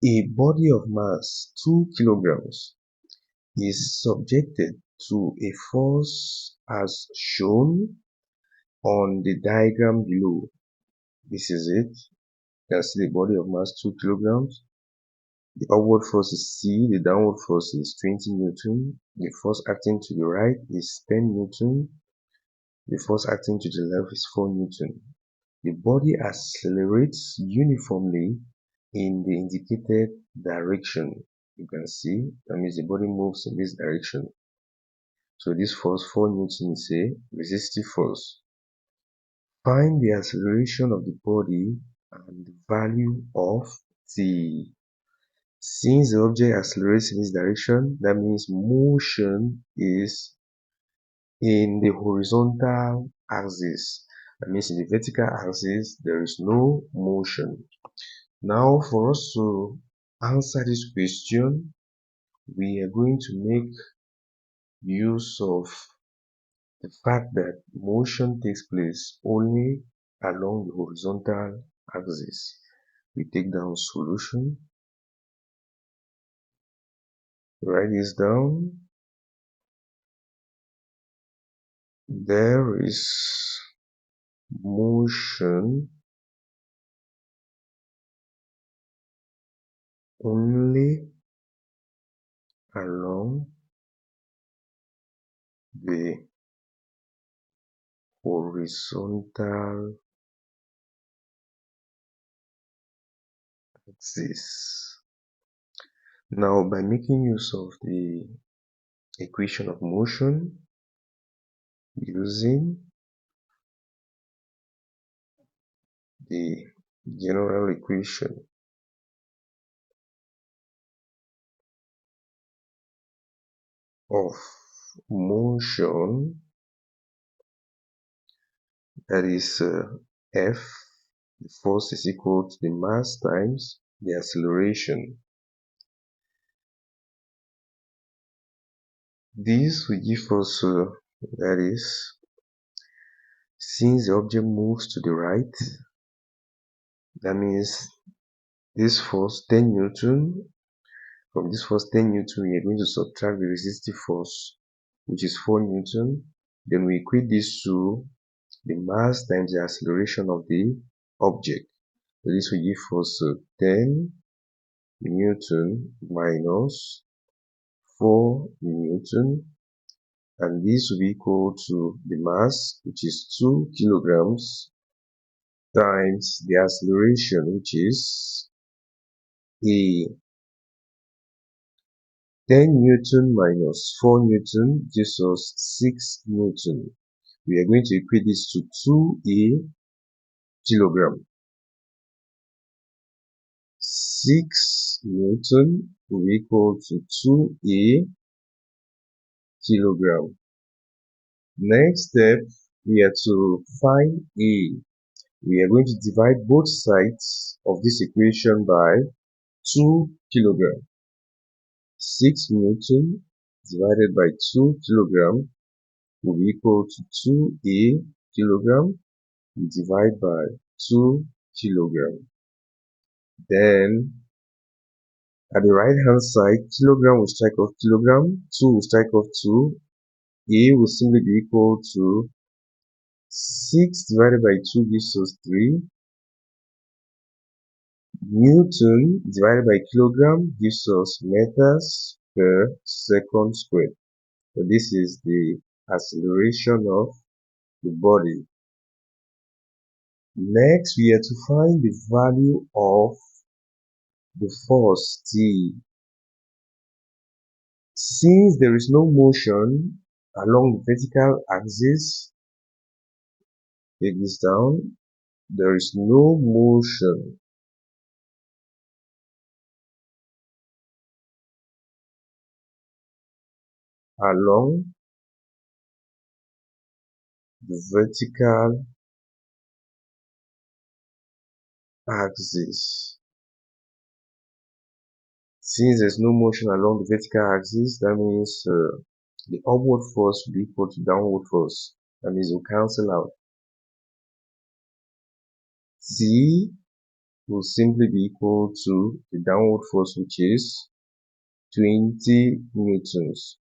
A body of mass 2 kilograms is subjected to a force as shown on the diagram below. This is it. You can see the body of mass 2 kilograms. The upward force is C, the downward force is 20 Newton. The force acting to the right is 10 Newton. The force acting to the left is 4 Newton. The body accelerates uniformly in the indicated direction. You can see, that means the body moves in this direction. So this force 4 Newton is a resistive force. Find the acceleration of the body and the value of t. Since the object accelerates in this direction, that means motion is in the horizontal axis. That means in the vertical axis, there is no motion. Now, for us to answer this question, we are going to make use of the fact that motion takes place only along the horizontal axis. We take down solution, write this down. There is motion only along the horizontal axis. Now, by making use of the equation of motion using the general equation of motion, that is F, the force is equal to the mass times the acceleration. This will give us, that is, since the object moves to the right, that means this force 10 Newton, from this force 10 Newton, we are going to subtract the resistive force, which is 4 Newton. Then we equate this to the mass times the acceleration of the object. So this will give us 10 Newton minus 4 Newton, and this will be equal to the mass, which is 2 kilograms, times the acceleration, which is a 10 Newton minus 4 Newton gives us 6 Newton. We are going to equate this to 2a kilogram. 6 Newton will be equal to 2a kilogram. Next step, we are to find a. We are going to divide both sides of this equation by 2 kilogram. 6 Newton divided by 2 kilogram will be equal to 2a kilogram. We divide by 2 kilogram. Then at the right hand side, kilogram will strike off kilogram, 2 will strike off 2, a will simply be equal to 6 divided by 2 gives us 3. Newton divided by kilogram gives us meters per second squared. So this is the acceleration of the body. Next, we are to find the value of the force T. Since there is no motion along the vertical axis, take this down, there is no motion along the vertical axis. Since there's no motion along the vertical axis, that means the upward force will be equal to downward force. That means it will cancel out. T will simply be equal to the downward force, which is 20 newtons.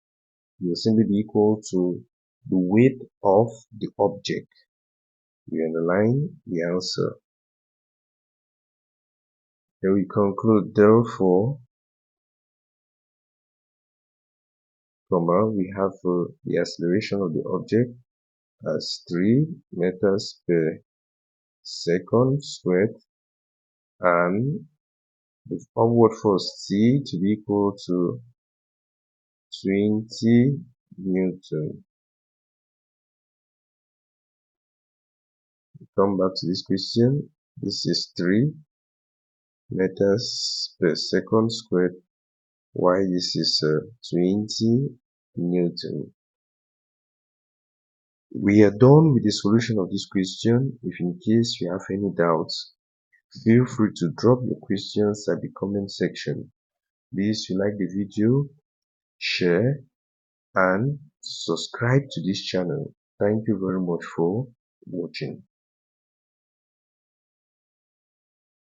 It will simply be equal to the weight of the object. We underline the answer. Then we conclude, therefore, we have the acceleration of the object as 3 meters per second squared, and the upward force T to be equal to 20 Newton. Come back to this question. This is 3 meters per second squared, while this is 20 Newton. We are done with the solution of this question. If in case you have any doubts, feel free to drop your questions at the comment section. Please, you like the video, share and subscribe to this channel. Thank you very much for watching.